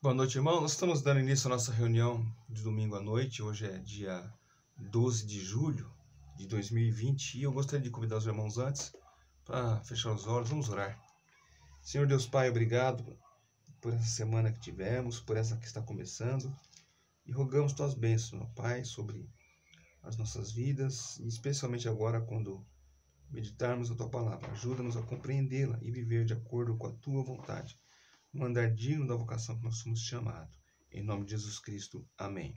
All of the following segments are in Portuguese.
Boa noite, irmão. Nós estamos dando início à nossa reunião de domingo à noite. Hoje é dia 12 de julho de 2020 e eu gostaria de convidar os irmãos antes para fechar os olhos. Vamos orar. Senhor Deus Pai, obrigado por essa semana que tivemos, por essa que está começando e rogamos tuas bênçãos, meu Pai, sobre as nossas vidas e especialmente agora quando meditarmos a tua palavra. Ajuda-nos a compreendê-la e viver de acordo com a tua vontade. Um andar digno da vocação que nós somos chamados. Em nome de Jesus Cristo. Amém.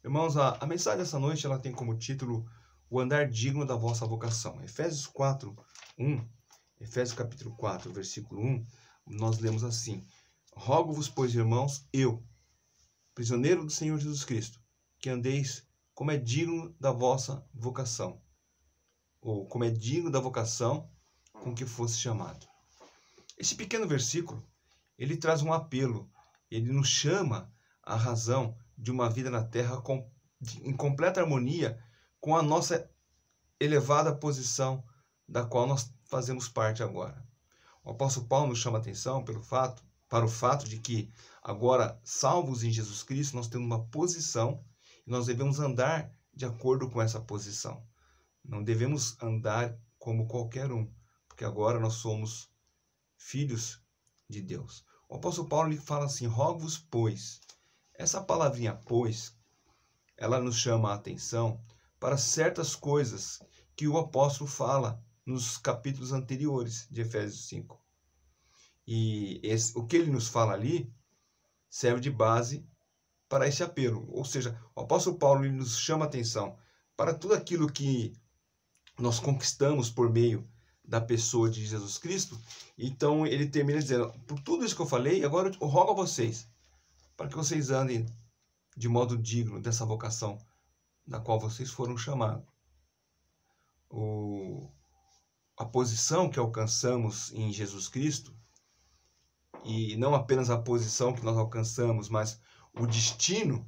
Irmãos, a mensagem dessa noite ela tem como título O andar digno da vossa vocação. Efésios 4, 1. Efésios capítulo 4, versículo 1. Nós lemos assim: Rogo-vos, pois, irmãos, eu, prisioneiro do Senhor Jesus Cristo, que andeis como é digno da vossa vocação. Ou como é digno da vocação com que fosse chamado. Esse pequeno versículo ele traz um apelo, ele nos chama à razão de uma vida na terra em completa harmonia com a nossa elevada posição da qual nós fazemos parte agora. O apóstolo Paulo nos chama a atenção para o fato de que agora, salvos em Jesus Cristo, nós temos uma posição e nós devemos andar de acordo com essa posição. Não devemos andar como qualquer um, porque agora nós somos filhos de Deus. O apóstolo Paulo ele fala assim: rogo-vos, pois. Essa palavrinha pois, ela nos chama a atenção para certas coisas que o apóstolo fala nos capítulos anteriores de Efésios 5. E o que ele nos fala ali serve de base para esse apelo. Ou seja, o apóstolo Paulo ele nos chama a atenção para tudo aquilo que nós conquistamos por meio da pessoa de Jesus Cristo. Então ele termina dizendo: por tudo isso que eu falei, agora eu rogo a vocês para que vocês andem de modo digno dessa vocação da qual vocês foram chamados. A posição que alcançamos em Jesus Cristo, e não apenas a posição que nós alcançamos, mas o destino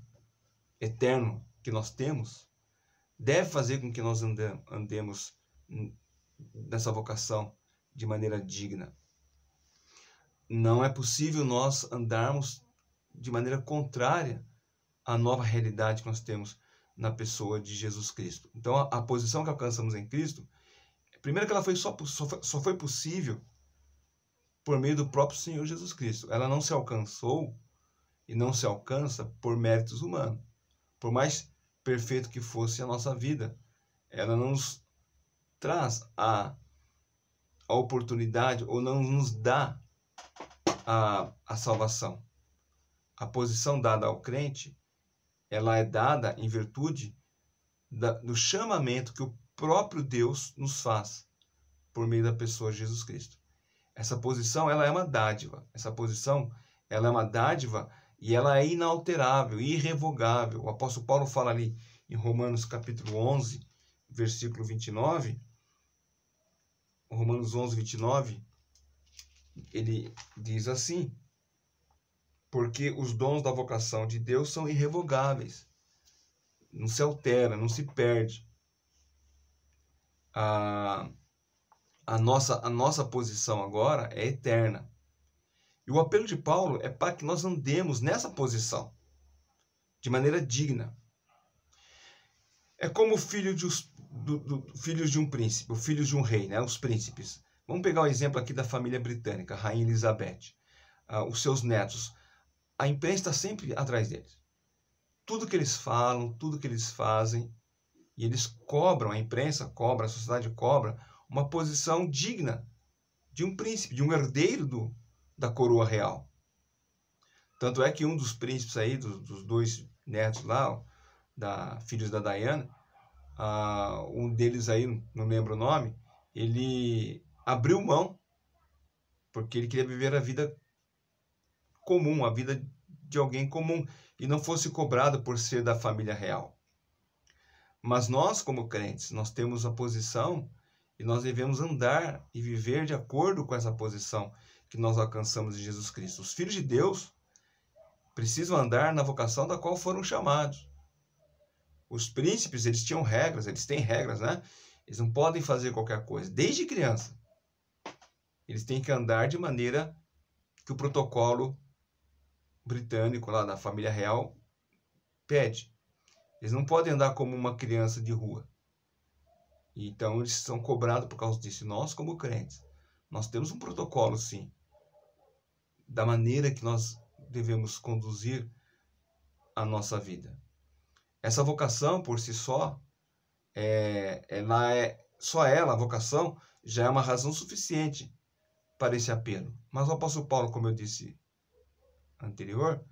eterno que nós temos, deve fazer com que nós andemos dessa vocação de maneira digna. Não é possível nós andarmos de maneira contrária à nova realidade que nós temos na pessoa de Jesus Cristo. Então, a posição que alcançamos em Cristo, primeiro que ela só foi possível por meio do próprio Senhor Jesus Cristo. Ela não se alcançou e não se alcança por méritos humanos. Por mais perfeito que fosse a nossa vida, ela não nos traz a oportunidade ou não nos dá a salvação. A posição dada ao crente, ela é dada em virtude do chamamento que o próprio Deus nos faz por meio da pessoa de Jesus Cristo. Essa posição, ela é uma dádiva. Essa posição, ela é uma dádiva e ela é inalterável, irrevogável. O apóstolo Paulo fala ali em Romanos capítulo 11, versículo 29, Romanos 11, 29, ele diz assim: porque os dons da vocação de Deus são irrevogáveis, não se altera, não se perde. A nossa posição agora é eterna. E o apelo de Paulo é para que nós andemos nessa posição, de maneira digna. É como filhos de um príncipe, os filhos de um rei, né? Os príncipes. Vamos pegar o exemplo aqui da família britânica, a Rainha Elizabeth. Os seus netos. A imprensa está sempre atrás deles. Tudo que eles falam, tudo que eles fazem, e eles cobram, a imprensa cobra, a sociedade cobra, uma posição digna de um príncipe, de um herdeiro da coroa real. Tanto é que um dos príncipes aí, dos dois netos lá, filhos da Diana, um deles aí, não lembro o nome, ele abriu mão, porque ele queria viver a vida comum, a vida de alguém comum, e não fosse cobrado por ser da família real. Mas nós, como crentes, nós temos a posição e nós devemos andar e viver de acordo com essa posição que nós alcançamos em Jesus Cristo. Os filhos de Deus precisam andar na vocação da qual foram chamados. Os príncipes, eles tinham regras, eles têm regras, né? Eles não podem fazer qualquer coisa, desde criança. Eles têm que andar de maneira que o protocolo britânico lá da família real pede. Eles não podem andar como uma criança de rua. Então eles são cobrados por causa disso. Nós, como crentes, nós temos um protocolo, sim, da maneira que nós devemos conduzir a nossa vida. Essa vocação, por si só, a vocação, já é uma razão suficiente para esse apelo. Mas o apóstolo Paulo, como eu disse anterior,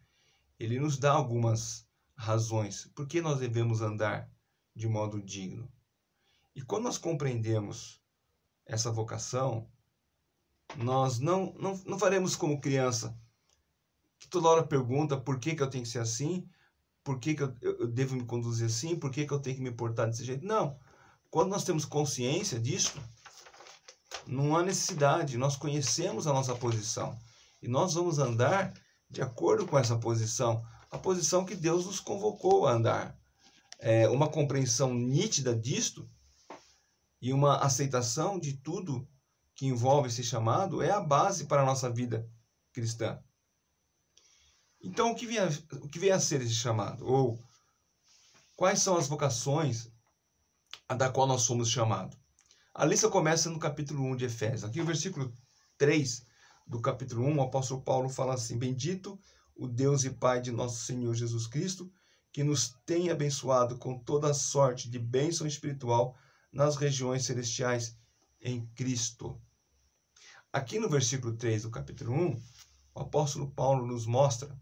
ele nos dá algumas razões por que nós devemos andar de modo digno. E quando nós compreendemos essa vocação, nós não faremos como criança, que toda hora pergunta por que eu tenho que ser assim, por que eu devo me conduzir assim, por que eu tenho que me portar desse jeito. Não. Quando nós temos consciência disso, não há necessidade, nós conhecemos a nossa posição. E nós vamos andar de acordo com essa posição, a posição que Deus nos convocou a andar. Uma compreensão nítida disto e uma aceitação de tudo que envolve esse chamado é a base para a nossa vida cristã. Então, o que vem a ser esse chamado? Ou quais são as vocações da qual nós somos chamados? A lista começa no capítulo 1 de Efésios. Aqui no versículo 3 do capítulo 1, o apóstolo Paulo fala assim: Bendito o Deus e Pai de nosso Senhor Jesus Cristo, que nos tem abençoado com toda sorte de bênção espiritual nas regiões celestiais em Cristo. Aqui no versículo 3 do capítulo 1, o apóstolo Paulo nos mostra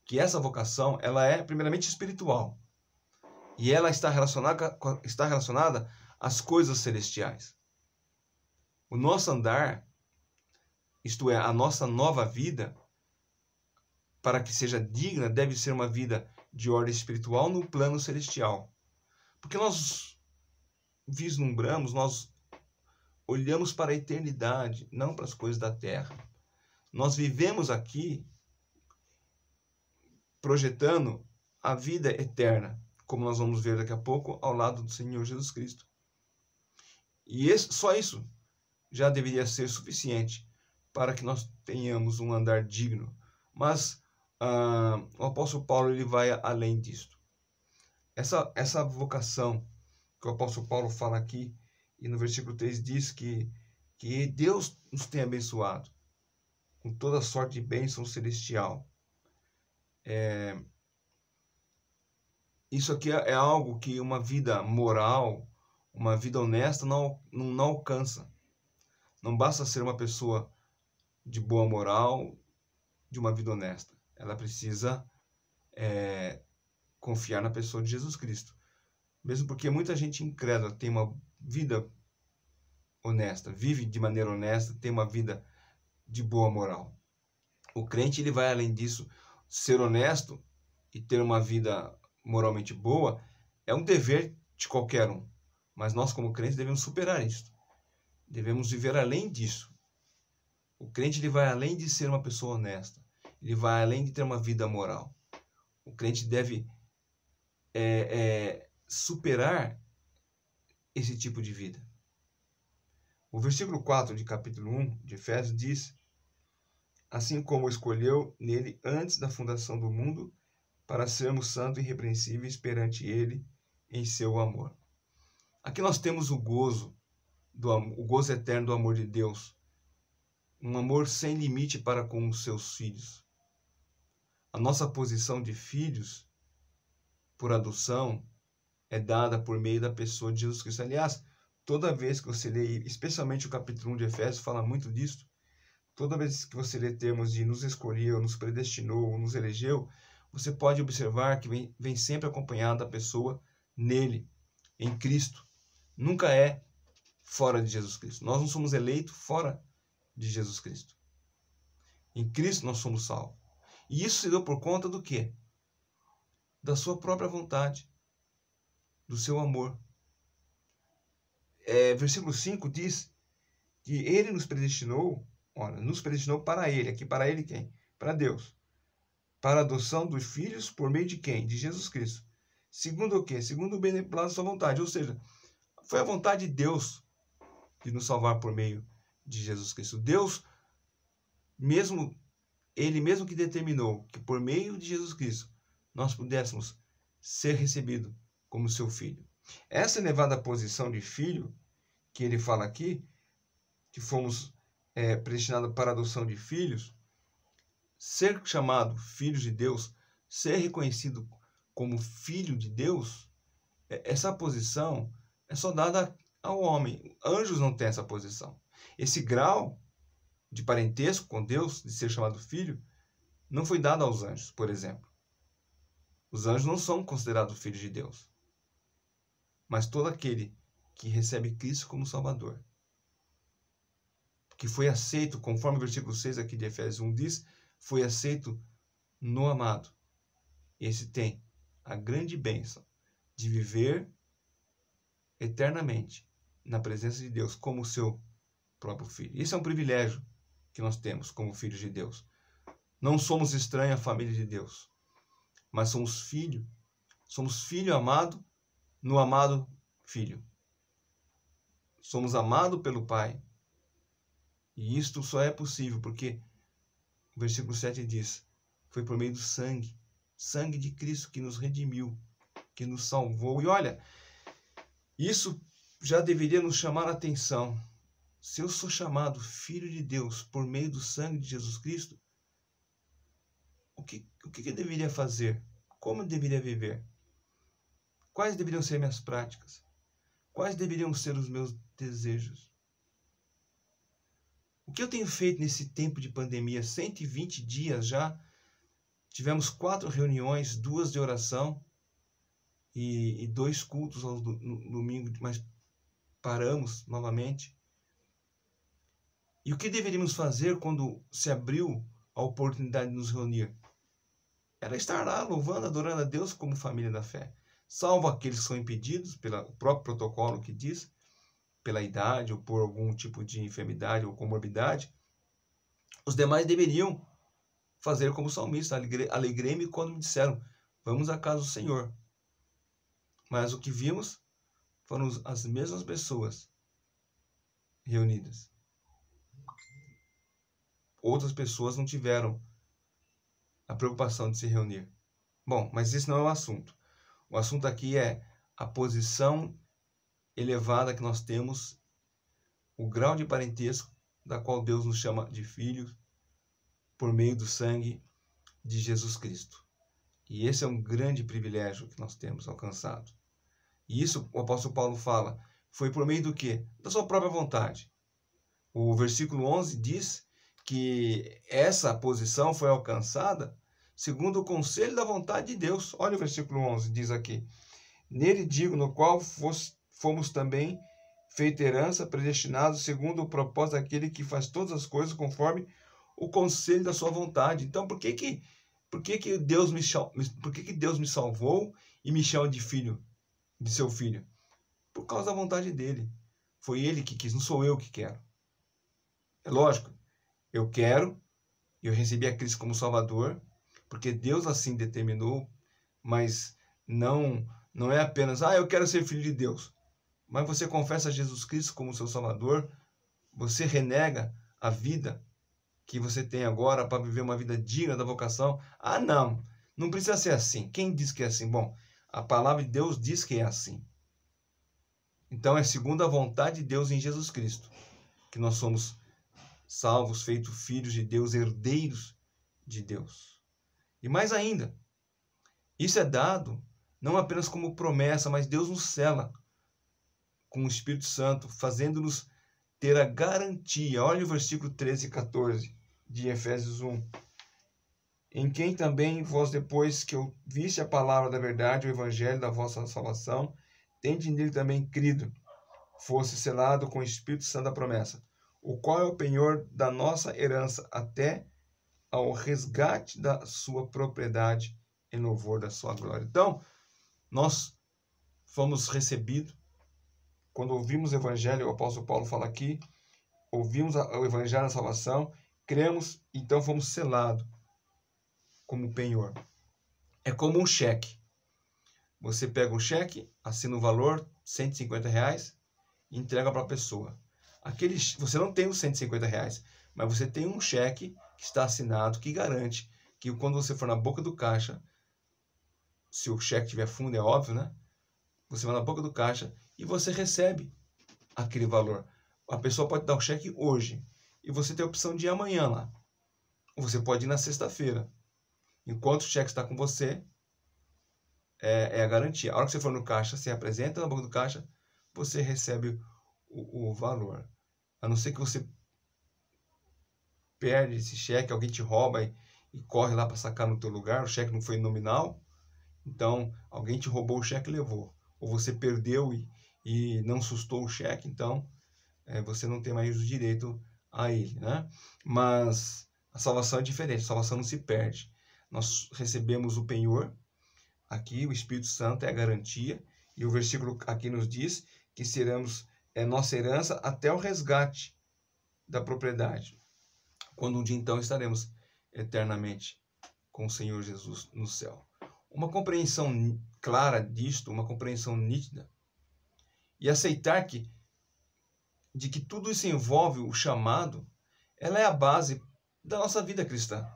que essa vocação, ela é primeiramente espiritual. E ela está relacionada às coisas celestiais. O nosso andar, isto é, a nossa nova vida, para que seja digna, deve ser uma vida de ordem espiritual no plano celestial. Porque nós vislumbramos, nós olhamos para a eternidade, não para as coisas da terra. Nós vivemos aqui projetando a vida eterna, como nós vamos ver daqui a pouco, ao lado do Senhor Jesus Cristo. E só isso já deveria ser suficiente para que nós tenhamos um andar digno. Mas o apóstolo Paulo ele vai além disto. Essa vocação que o apóstolo Paulo fala aqui, e no versículo 3 diz que Deus nos tem abençoado com toda sorte de bênção celestial. Isso aqui é algo que uma vida moral, uma vida honesta não alcança. Não basta ser uma pessoa de boa moral, de uma vida honesta. Ela precisa confiar na pessoa de Jesus Cristo. Mesmo porque muita gente incrédula tem uma vida honesta, vive de maneira honesta, tem uma vida de boa moral. O crente ele vai além disso. Ser honesto e ter uma vida moralmente boa é um dever de qualquer um. Mas nós, como crentes, devemos superar isso. Devemos viver além disso. O crente ele vai além de ser uma pessoa honesta. Ele vai além de ter uma vida moral. O crente deve superar esse tipo de vida. O versículo 4 de capítulo 1 de Efésios diz: Assim como escolheu nele antes da fundação do mundo, para sermos santos e irrepreensíveis perante ele em seu amor. Aqui nós temos o gozo eterno do amor de Deus. Um amor sem limite para com os seus filhos. A nossa posição de filhos, por adoção, é dada por meio da pessoa de Jesus Cristo. Aliás, toda vez que você lê, especialmente o capítulo 1 de Efésios, fala muito disso. Toda vez que você lê termos de nos escolheu, nos predestinou, nos elegeu, você pode observar que vem sempre acompanhado da pessoa nele, em Cristo. Nunca é fora de Jesus Cristo. Nós não somos eleitos fora de Jesus Cristo. Em Cristo nós somos salvos. E isso se deu por conta do quê? Da sua própria vontade, do seu amor. Versículo 5 diz que ele nos predestinou para ele. Aqui para ele quem? Para Deus. Para a adoção dos filhos por meio de quem? De Jesus Cristo. Segundo o quê? Segundo o beneplácito da sua vontade. Ou seja, foi a vontade de Deus de nos salvar por meio de Jesus Cristo. Deus, mesmo Ele mesmo que determinou que por meio de Jesus Cristo nós pudéssemos ser recebidos como seu filho. Essa elevada posição de filho que ele fala aqui, que fomos predestinados para a adoção de filhos, ser chamado filho de Deus, ser reconhecido como filho de Deus, essa posição é só dada ao homem. Anjos não têm essa posição. Esse grau de parentesco com Deus, de ser chamado filho, não foi dado aos anjos, por exemplo. Os anjos não são considerados filhos de Deus. Mas todo aquele que recebe Cristo como Salvador, que foi aceito, conforme o versículo 6 aqui de Efésios 1 diz, foi aceito no amado. Esse tem a grande bênção de viver eternamente na presença de Deus como seu próprio filho. Esse é um privilégio que nós temos como filhos de Deus. Não somos estranhos à família de Deus, mas somos filho amado no amado filho. Somos amados pelo Pai. E isto só é possível porque o versículo 7 diz, foi por meio do sangue de Cristo que nos redimiu, que nos salvou. E olha, isso já deveria nos chamar a atenção. Se eu sou chamado filho de Deus por meio do sangue de Jesus Cristo, o que eu deveria fazer? Como eu deveria viver? Quais deveriam ser minhas práticas? Quais deveriam ser os meus desejos? O que eu tenho feito nesse tempo de pandemia? 120 dias já. Tivemos 4 reuniões, 2 de oração e 2 cultos no domingo, mas paramos novamente. E o que deveríamos fazer quando se abriu a oportunidade de nos reunir? Era estar lá louvando, adorando a Deus como família da fé. Salvo aqueles que são impedidos pelo próprio protocolo que diz, pela idade ou por algum tipo de enfermidade ou comorbidade, os demais deveriam fazer como o salmista. Alegrei-me quando me disseram, vamos à casa do Senhor. Mas o que vimos foram as mesmas pessoas reunidas. Outras pessoas não tiveram a preocupação de se reunir. Bom, mas isso não é o assunto. O assunto aqui é a posição elevada que nós temos, o grau de parentesco da qual Deus nos chama de filhos por meio do sangue de Jesus Cristo. E esse é um grande privilégio que nós temos alcançado. E isso, o apóstolo Paulo fala, foi por meio do quê? Da sua própria vontade. O versículo 11 diz que essa posição foi alcançada segundo o conselho da vontade de Deus. Olha o versículo 11, diz aqui. Nele digo, no qual fomos também feita herança, predestinados segundo o propósito daquele que faz todas as coisas conforme o conselho da sua vontade. Então, por que Deus me salvou e me chama de filho, de seu filho? Por causa da vontade dele. Foi ele que quis, não sou eu que quero. É lógico, eu quero, eu recebi a Cristo como Salvador, porque Deus assim determinou, mas não é apenas, eu quero ser filho de Deus. Mas você confessa Jesus Cristo como seu Salvador, você renega a vida que você tem agora para viver uma vida digna da vocação. Não precisa ser assim. Quem diz que é assim? Bom, a palavra de Deus diz que é assim. Então é segundo a vontade de Deus em Jesus Cristo que nós somos salvos, feitos filhos de Deus, herdeiros de Deus. E mais ainda, isso é dado não apenas como promessa, mas Deus nos sela com o Espírito Santo, fazendo-nos ter a garantia. Olha o versículo 13 e 14 de Efésios 1. Em quem também vós, depois que eu viste a palavra da verdade, o evangelho da vossa salvação, tende nele também crido, fosse selado com o Espírito Santo da promessa, o qual é o penhor da nossa herança até ao resgate da sua propriedade em louvor da sua glória. Então, nós fomos recebidos, quando ouvimos o evangelho, o apóstolo Paulo fala aqui, ouvimos o evangelho da salvação, cremos, então fomos selados como penhor. É como um cheque. Você pega um cheque, assina o valor, R$150, e entrega para a pessoa. Você não tem os R$150, mas você tem um cheque que está assinado, que garante que quando você for na boca do caixa, se o cheque tiver fundo, é óbvio, né? Você vai na boca do caixa e você recebe aquele valor. A pessoa pode dar o cheque hoje e você tem a opção de ir amanhã lá. Ou você pode ir na sexta-feira. Enquanto o cheque está com você, é a garantia. A hora que você for no caixa, você apresenta na boca do caixa, você recebe o valor. A não ser que você perde esse cheque, alguém te rouba e corre lá para sacar no teu lugar, o cheque não foi nominal, então alguém te roubou o cheque e levou. Ou você perdeu e não sustou o cheque, então você não tem mais o direito a ele, né? Mas a salvação é diferente, a salvação não se perde. Nós recebemos o penhor, aqui o Espírito Santo é a garantia, e o versículo aqui nos diz que seremos nossa herança até o resgate da propriedade, quando um dia então estaremos eternamente com o Senhor Jesus no céu. Uma compreensão clara disto, uma compreensão nítida, e aceitar de que tudo isso envolve o chamado, ela é a base da nossa vida cristã.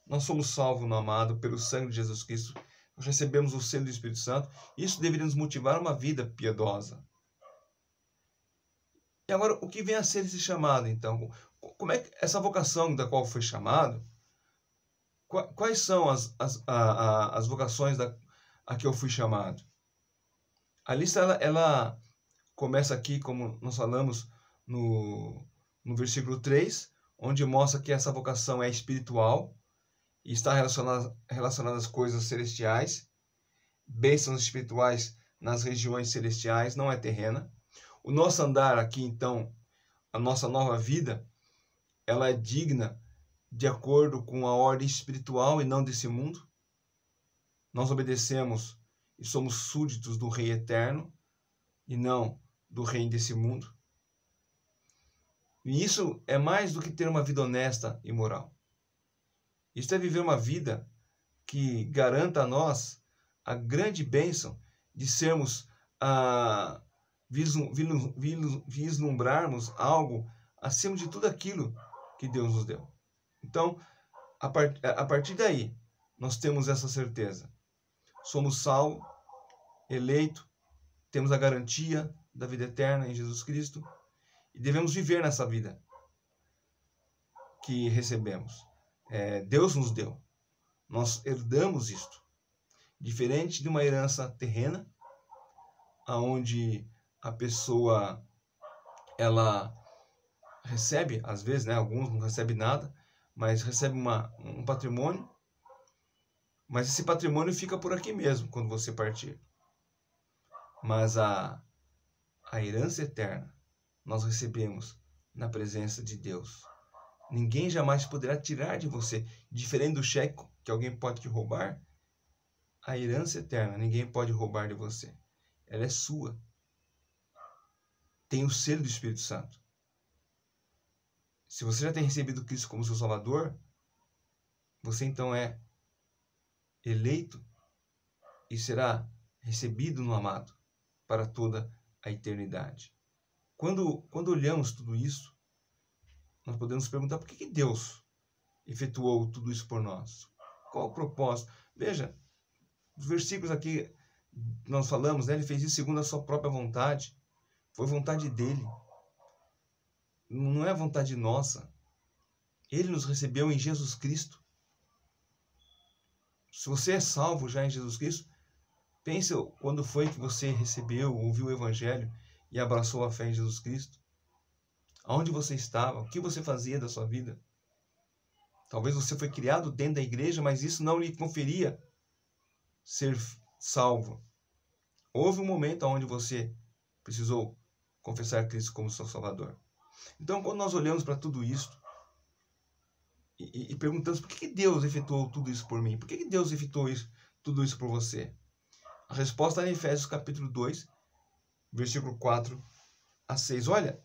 Nós somos salvos no amado pelo sangue de Jesus Cristo, nós recebemos o selo do Espírito Santo, isso deveria nos motivar a uma vida piedosa. E agora, o que vem a ser esse chamado, então? Como é que essa vocação da qual foi chamado, quais são as vocações a que eu fui chamado? A lista, ela começa aqui, como nós falamos no versículo 3, onde mostra que essa vocação é espiritual e está relacionada às coisas celestiais, bênçãos espirituais nas regiões celestiais, não é terrena. O nosso andar aqui, então, a nossa nova vida, ela é digna de acordo com a ordem espiritual e não desse mundo. Nós obedecemos e somos súditos do Rei eterno e não do reino desse mundo. E isso é mais do que ter uma vida honesta e moral. Isso é viver uma vida que garanta a nós a grande bênção de sermos vislumbrarmos algo acima de tudo aquilo que Deus nos deu. Então, a partir daí, nós temos essa certeza. Somos salvos, eleitos, temos a garantia da vida eterna em Jesus Cristo e devemos viver nessa vida que recebemos. Deus nos deu. Nós herdamos isto. Diferente de uma herança terrena, onde a pessoa ela recebe, às vezes, né, alguns não recebem nada, mas recebe um patrimônio, mas esse patrimônio fica por aqui mesmo quando você partir. Mas a herança eterna nós recebemos na presença de Deus. Ninguém jamais poderá tirar de você, diferente do cheque que alguém pode te roubar, a herança eterna ninguém pode roubar de você. Ela é sua. Tem o selo do Espírito Santo. Se você já tem recebido Cristo como seu Salvador, você então é eleito e será recebido no amado para toda a eternidade. Quando olhamos tudo isso, nós podemos perguntar por que Deus efetuou tudo isso por nós? Qual o propósito? Veja, os versículos aqui nós falamos, né? Ele fez isso segundo a sua própria vontade. Foi vontade dele. Não é vontade nossa. Ele nos recebeu em Jesus Cristo. Se você é salvo já em Jesus Cristo, pense quando foi que você recebeu, ouviu o Evangelho e abraçou a fé em Jesus Cristo. Aonde você estava? O que você fazia da sua vida? Talvez você foi criado dentro da igreja, mas isso não lhe conferia ser salvo. Houve um momento onde você precisou confessar Cristo como seu Salvador. Então, quando nós olhamos para tudo isso e perguntamos por que Deus efetuou tudo isso por mim? Por que Deus efetuou tudo isso por você? A resposta está em Efésios capítulo 2, versículo 4 a 6. Olha,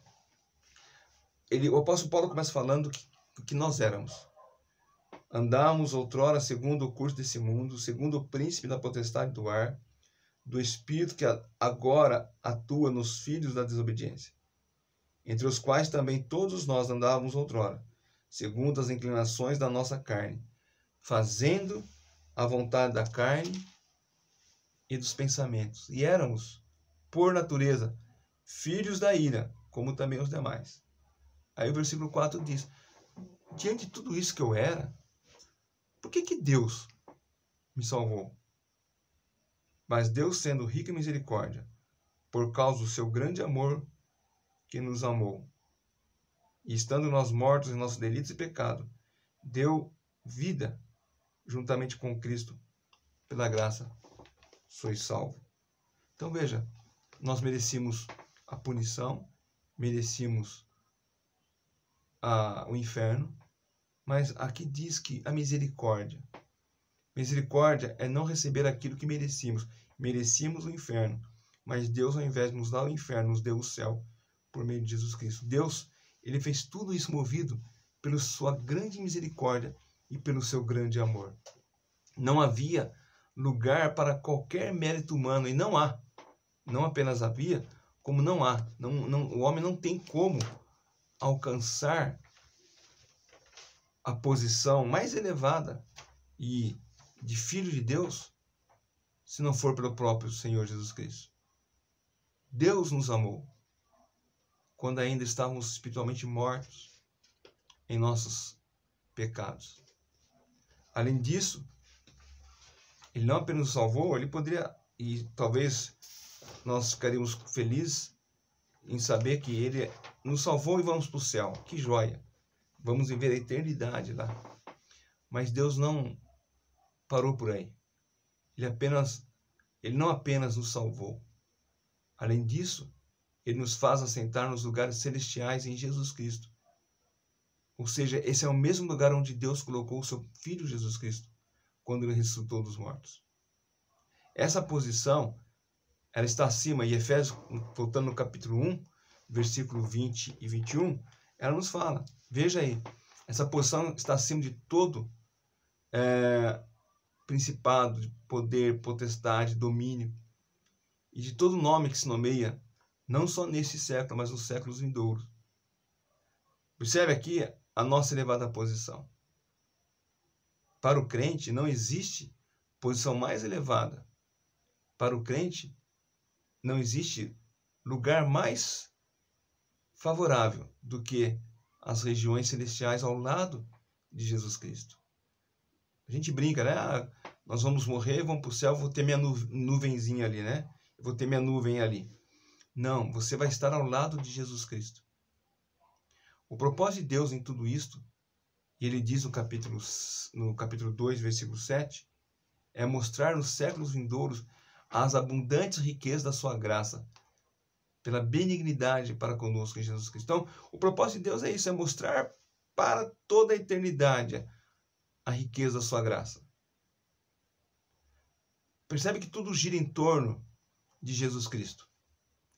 o apóstolo Paulo começa falando que nós éramos. Andávamos outrora segundo o curso desse mundo, segundo o príncipe da potestade do ar, do espírito que agora atua nos filhos da desobediência, entre os quais também todos nós andávamos outrora, segundo as inclinações da nossa carne, fazendo a vontade da carne e dos pensamentos. E éramos, por natureza, filhos da ira, como também os demais. Aí o versículo 4 diz: diante de tudo isso que eu era, por que Deus me salvou? Mas Deus, sendo rico em misericórdia, por causa do seu grande amor que nos amou, e estando nós mortos em nossos delitos e pecados, deu vida juntamente com Cristo. Pela graça sois salvos. Então veja, nós merecíamos a punição, merecíamos o inferno, mas aqui diz que a misericórdia é não receber aquilo que merecíamos. Merecíamos o inferno, mas Deus, ao invés de nos dar o inferno, nos deu o céu por meio de Jesus Cristo. Deus, ele fez tudo isso movido pela sua grande misericórdia e pelo seu grande amor. Não havia lugar para qualquer mérito humano, e não há. Não apenas havia, como não há. O homem não tem como alcançar a posição mais elevada e de filho de Deus, se não for pelo próprio Senhor Jesus Cristo. Deus nos amou quando ainda estávamos espiritualmente mortos em nossos pecados. Além disso, ele não apenas nos salvou, ele poderia, e talvez nós ficaríamos felizes em saber que ele nos salvou e vamos para o céu. Que joia! Vamos viver a eternidade lá. Mas Deus não parou por aí. Ele não apenas nos salvou. Além disso, ele nos faz assentar nos lugares celestiais em Jesus Cristo. Ou seja, esse é o mesmo lugar onde Deus colocou o seu Filho Jesus Cristo, quando ele ressuscitou dos mortos. Essa posição, ela está acima, e Efésios, voltando no capítulo 1, versículo 20 e 21, ela nos fala, veja aí, essa posição está acima de todo principado, de poder, potestade, domínio, e de todo nome que se nomeia, não só nesse século, mas nos séculos vindouros. Percebe aqui a nossa elevada posição. Para o crente não existe posição mais elevada. Para o crente não existe lugar mais favorável do que as regiões celestiais ao lado de Jesus Cristo. A gente brinca, né? Nós vamos morrer, vamos para o céu, vou ter minha nuvenzinha ali, né? Eu vou ter minha nuvem ali. Não, você vai estar ao lado de Jesus Cristo. O propósito de Deus em tudo isto, e ele diz no capítulo 2, versículo 7, é mostrar nos séculos vindouros as abundantes riquezas da sua graça, pela benignidade para conosco em Jesus Cristo. Então, o propósito de Deus é isso, é mostrar para toda a eternidade a riqueza da sua graça. Percebe que tudo gira em torno de Jesus Cristo.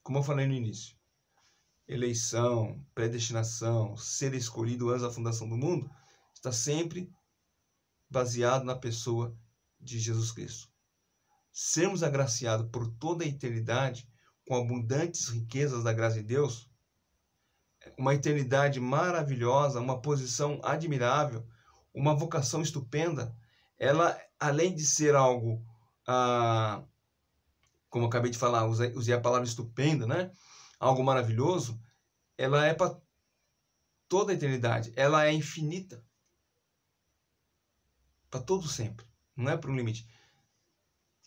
Como eu falei no início. Eleição, predestinação, ser escolhido antes da fundação do mundo, está sempre baseado na pessoa de Jesus Cristo. Sermos agraciados por toda a eternidade com abundantes riquezas da graça de Deus, uma eternidade maravilhosa, uma posição admirável, uma vocação estupenda, ela, além de ser algo, como eu acabei de falar, usei a palavra estupenda, né? Algo maravilhoso, ela é para toda a eternidade, ela é infinita, para todo sempre, não é para um limite.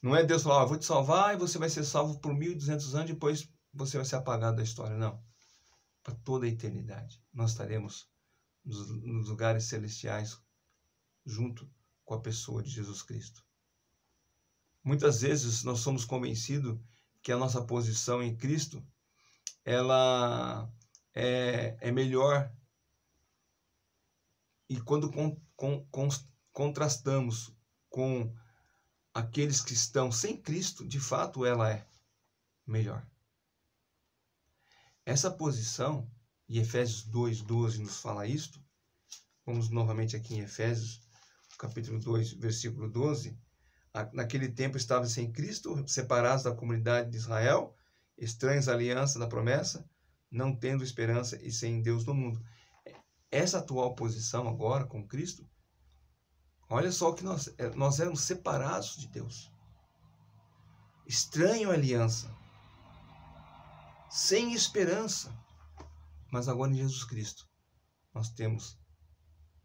Não é Deus falar, vou te salvar e você vai ser salvo por 1.200 anos, depois você vai ser apagado da história. Não. Para toda a eternidade. Nós estaremos nos lugares celestiais junto com a pessoa de Jesus Cristo. Muitas vezes nós somos convencidos que a nossa posição em Cristo ela é melhor. E quando contrastamos com aqueles que estão sem Cristo, de fato ela é melhor. Essa posição, e Efésios 2:12 nos fala isto, vamos novamente aqui em Efésios, capítulo 2, versículo 12, naquele tempo estavam sem Cristo, separados da comunidade de Israel, estranhos à aliança da promessa, não tendo esperança e sem Deus no mundo. essa atual posição agora com Cristo, olha só o que nós éramos separados de Deus. Estranho à aliança. Sem esperança. Mas agora em Jesus Cristo, nós temos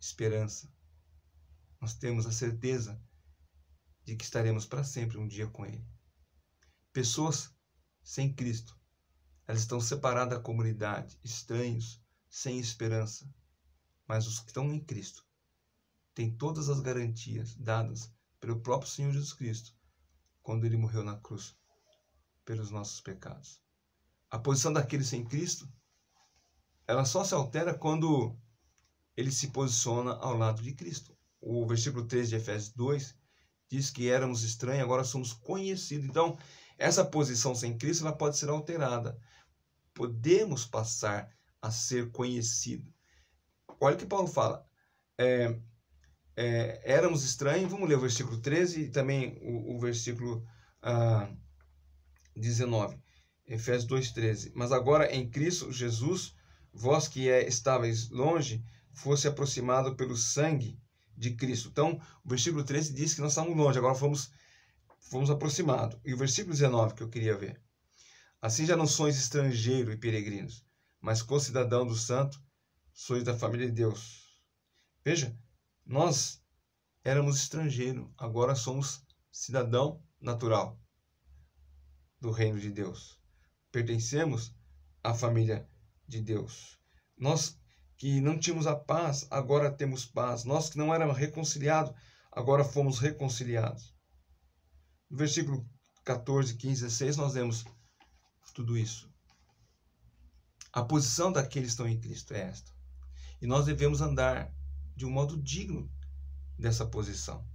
esperança. Nós temos a certeza de que estaremos para sempre um dia com Ele. Pessoas sem Cristo, elas estão separadas da comunidade, estranhos, sem esperança. Mas os que estão em Cristo têm todas as garantias dadas pelo próprio Senhor Jesus Cristo, quando Ele morreu na cruz pelos nossos pecados. A posição daqueles sem Cristo, ela só se altera quando ele se posiciona ao lado de Cristo. O versículo 13 de Efésios 2 diz que éramos estranhos, agora somos conhecidos. Então, essa posição sem Cristo, ela pode ser alterada. Podemos passar a ser conhecidos. Olha o que Paulo fala. Éramos estranhos. Vamos ler o versículo 13 e também o versículo 19. Efésios 2,13. Mas agora em Cristo Jesus, vós que estáveis longe, fosse aproximado pelo sangue de Cristo. Então, o versículo 13 diz que nós estamos longe, agora fomos aproximados. E o versículo 19 que eu queria ver. Assim já não sois estrangeiro e peregrinos, mas concidadão do santo, sois da família de Deus. Veja, nós éramos estrangeiro, agora somos cidadão natural do reino de Deus. Pertencemos à família de Deus. Nós que não tínhamos a paz, agora temos paz. Nós que não éramos reconciliados, agora fomos reconciliados. No versículo 14, 15, 16, nós vemos tudo isso. A posição daqueles que estão em Cristo é esta. E nós devemos andar de um modo digno dessa posição.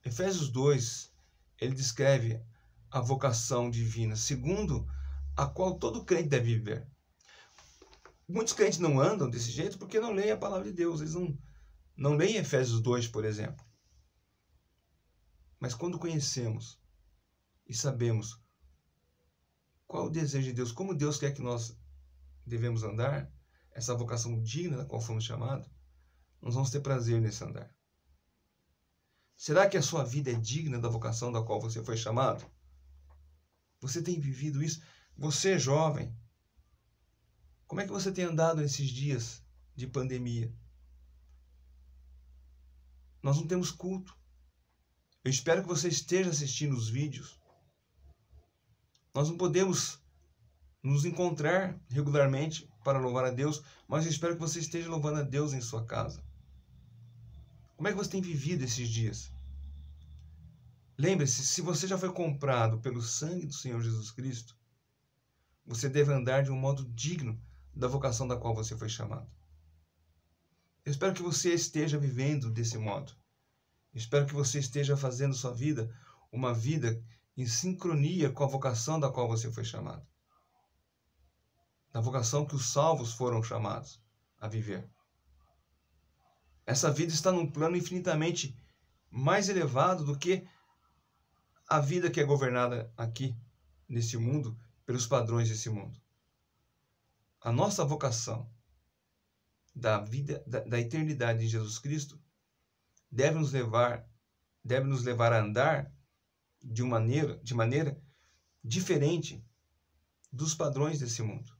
Efésios 2, ele descreve a vocação divina, segundo a qual todo crente deve viver. Muitos crentes não andam desse jeito porque não leem a palavra de Deus. Eles não leem Efésios 2, por exemplo. Mas quando conhecemos e sabemos qual é o desejo de Deus, como Deus quer que nós devemos andar, essa vocação digna da qual fomos chamados, nós vamos ter prazer nesse andar. Será que a sua vida é digna da vocação da qual você foi chamado? Você tem vivido isso? Você é jovem. Como é que você tem andado nesses dias de pandemia? Nós não temos culto. Eu espero que você esteja assistindo os vídeos. Nós não podemos nos encontrar regularmente para louvar a Deus, mas eu espero que você esteja louvando a Deus em sua casa. Como é que você tem vivido esses dias? Lembre-se, se você já foi comprado pelo sangue do Senhor Jesus Cristo, você deve andar de um modo digno da vocação da qual você foi chamado. Eu espero que você esteja vivendo desse modo. Eu espero que você esteja fazendo sua vida uma vida em sincronia com a vocação da qual você foi chamado. Da vocação que os salvos foram chamados a viver. Essa vida está num plano infinitamente mais elevado do que a vida que é governada aqui, nesse mundo, pelos padrões desse mundo. A nossa vocação da vida, da eternidade em Jesus Cristo deve nos levar a andar de maneira diferente dos padrões desse mundo.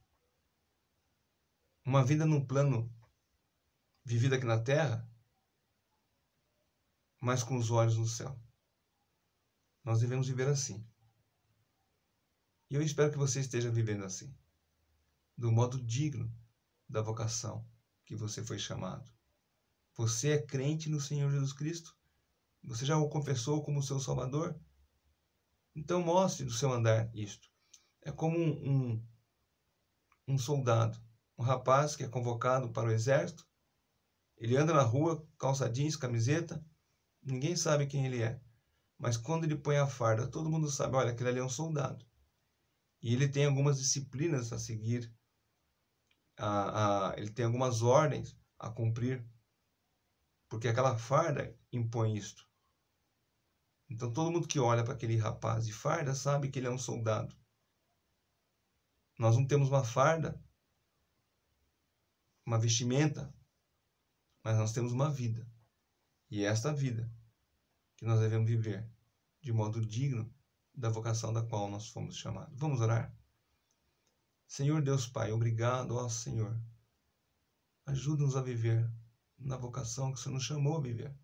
Uma vida num plano vivido aqui na terra, mas com os olhos no céu. Nós devemos viver assim. E eu espero que você esteja vivendo assim, do modo digno da vocação que você foi chamado. Você é crente no Senhor Jesus Cristo? Você já o confessou como seu Salvador? Então mostre no seu andar isto. É como um soldado, um rapaz que é convocado para o exército. Ele anda na rua, calça jeans, camiseta, ninguém sabe quem ele é. Mas quando ele põe a farda, todo mundo sabe, olha, aquele ali é um soldado. E ele tem algumas disciplinas a seguir, ele tem algumas ordens a cumprir, porque aquela farda impõe isto. Então todo mundo que olha para aquele rapaz de farda sabe que ele é um soldado. Nós não temos uma farda, uma vestimenta, mas nós temos uma vida. E é esta vida que nós devemos viver de modo digno da vocação da qual nós fomos chamados. Vamos orar? Senhor Deus Pai, obrigado, ó Senhor. Ajuda-nos a viver na vocação que o Senhor nos chamou a viver.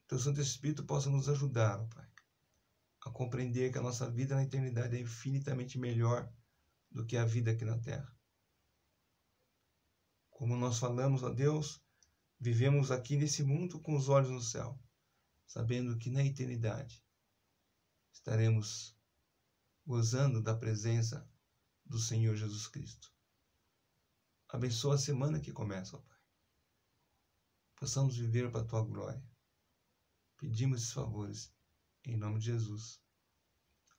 Teu Santo Espírito possa nos ajudar, ó Pai, a compreender que a nossa vida na eternidade é infinitamente melhor do que a vida aqui na Terra. Como nós falamos, ó Deus, vivemos aqui nesse mundo com os olhos no céu, sabendo que na eternidade estaremos gozando da presença do Senhor Jesus Cristo. Abençoa a semana que começa, ó Pai. Possamos viver para a Tua glória. Pedimos esses favores em nome de Jesus.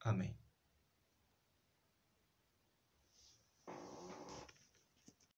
Amém.